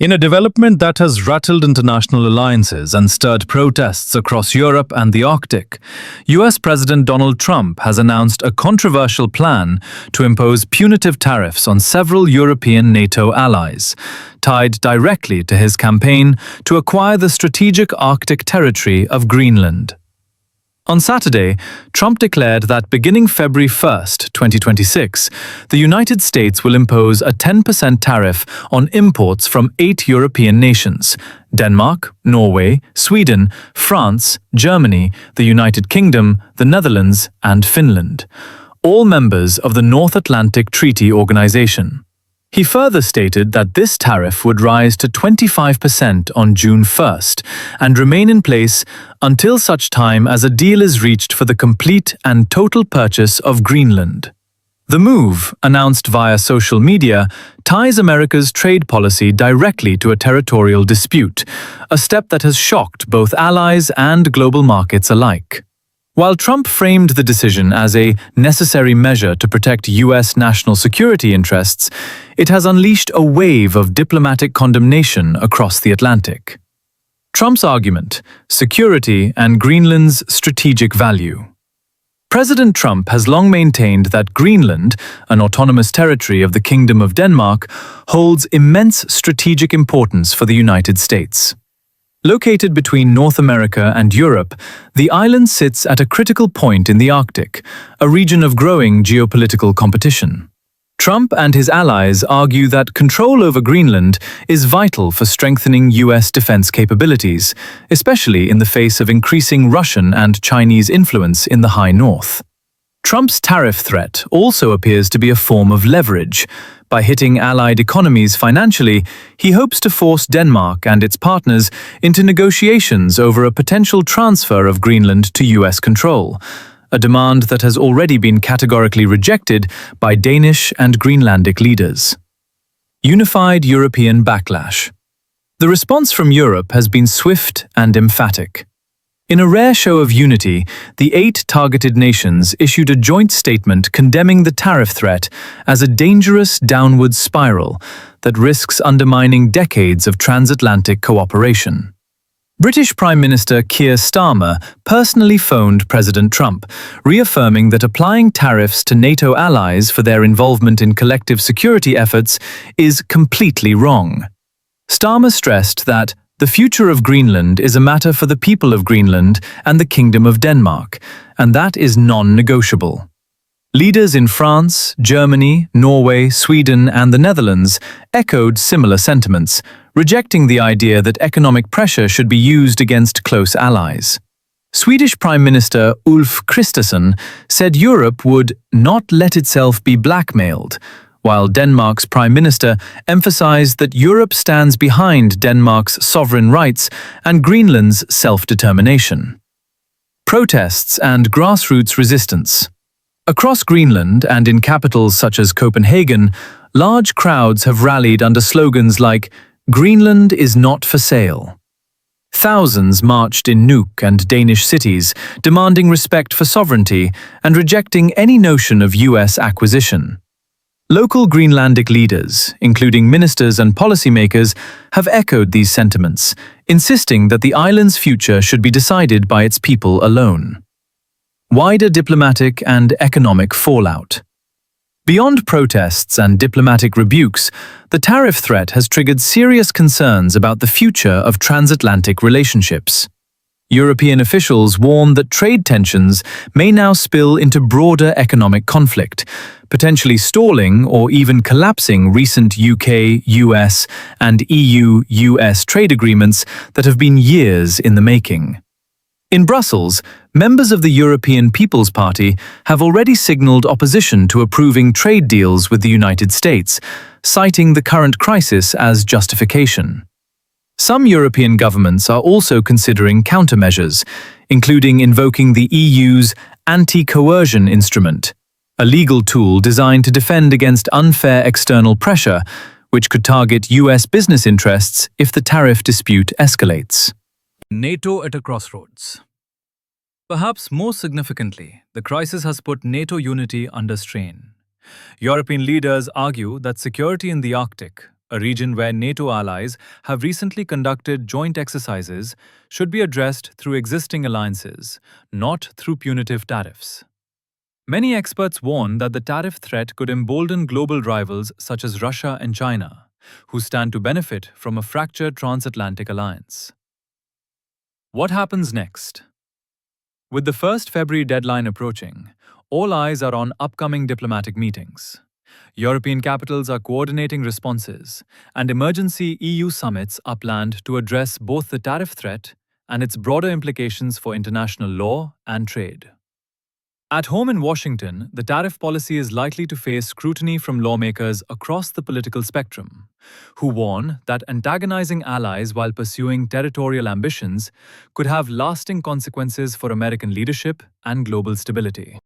In a development that has rattled international alliances and stirred protests across Europe and the Arctic, US President Donald Trump has announced a controversial plan to impose punitive tariffs on several European NATO allies, tied directly to his campaign to acquire the strategic Arctic territory of Greenland. On Saturday, Trump declared that beginning February 1st, 2026, the United States will impose a 10% tariff on imports from 8 European nations: Denmark, Norway, Sweden, France, Germany, the United Kingdom, the Netherlands, and Finland, all members of the North Atlantic Treaty Organization. He further stated that this tariff would rise to 25% on June 1st and remain in place until such time as a deal is reached for the complete and total purchase of Greenland. The move, announced via social media, ties America's trade policy directly to a territorial dispute, a step that has shocked both allies and global markets alike. While Trump framed the decision as a necessary measure to protect US national security interests, it has unleashed a wave of diplomatic condemnation across the Atlantic. Trump's argument: security and Greenland's strategic value. President Trump has long maintained that Greenland, an autonomous territory of the Kingdom of Denmark, holds immense strategic importance for the United States. Located between North America and Europe, the island sits at a critical point in the Arctic, a region of growing geopolitical competition. Trump and his allies argue that control over Greenland is vital for strengthening US defense capabilities, especially in the face of increasing Russian and Chinese influence in the high north. Trump's tariff threat also appears to be a form of leverage. By hitting allied economies financially, he hopes to force Denmark and its partners into negotiations over a potential transfer of Greenland to US control, a demand that has already been categorically rejected by Danish and Greenlandic leaders. Unified European backlash. The response from Europe has been swift and emphatic. In a rare show of unity, the 8 targeted nations issued a joint statement condemning the tariff threat as a dangerous downward spiral that risks undermining decades of transatlantic cooperation. British Prime Minister Keir Starmer personally phoned President Trump, reaffirming that applying tariffs to NATO allies for their involvement in collective security efforts is completely wrong. Starmer stressed that the future of Greenland is a matter for the people of Greenland and the Kingdom of Denmark, and that is non-negotiable. Leaders in France, Germany, Norway, Sweden, and the Netherlands echoed similar sentiments, rejecting the idea that economic pressure should be used against close allies. Swedish Prime Minister Ulf Kristersson said Europe would not let itself be blackmailed, while Denmark's Prime Minister emphasized that Europe stands behind Denmark's sovereign rights and Greenland's self-determination. Protests and grassroots resistance. Across Greenland and in capitals such as Copenhagen, large crowds have rallied under slogans like "Greenland is not for sale." Thousands marched in Nuuk and Danish cities, demanding respect for sovereignty and rejecting any notion of US acquisition. Local Greenlandic leaders, including ministers and policymakers, have echoed these sentiments, insisting that the island's future should be decided by its people alone. Wider diplomatic and economic fallout. Beyond protests and diplomatic rebukes, the tariff threat has triggered serious concerns about the future of transatlantic relationships. European officials warn that trade tensions may now spill into broader economic conflict, potentially stalling or even collapsing recent UK, US, and EU-US trade agreements that have been years in the making. In Brussels, members of the European People's Party have already signaled opposition to approving trade deals with the United States, citing the current crisis as justification. Some European governments are also considering countermeasures, including invoking the EU's anti-coercion instrument, a legal tool designed to defend against unfair external pressure, which could target US business interests if the tariff dispute escalates. NATO at a crossroads. Perhaps most significantly, the crisis has put NATO unity under strain. European leaders argue that security in the Arctic, a region where NATO allies have recently conducted joint exercises, should be addressed through existing alliances, not through punitive tariffs. Many experts warn that the tariff threat could embolden global rivals such as Russia and China, who stand to benefit from a fractured transatlantic alliance. What happens next? With the 1st February deadline approaching, all eyes are on upcoming diplomatic meetings. European capitals are coordinating responses, and emergency EU summits are planned to address both the tariff threat and its broader implications for international law and trade. At home in Washington, the tariff policy is likely to face scrutiny from lawmakers across the political spectrum, who warn that antagonizing allies while pursuing territorial ambitions could have lasting consequences for American leadership and global stability.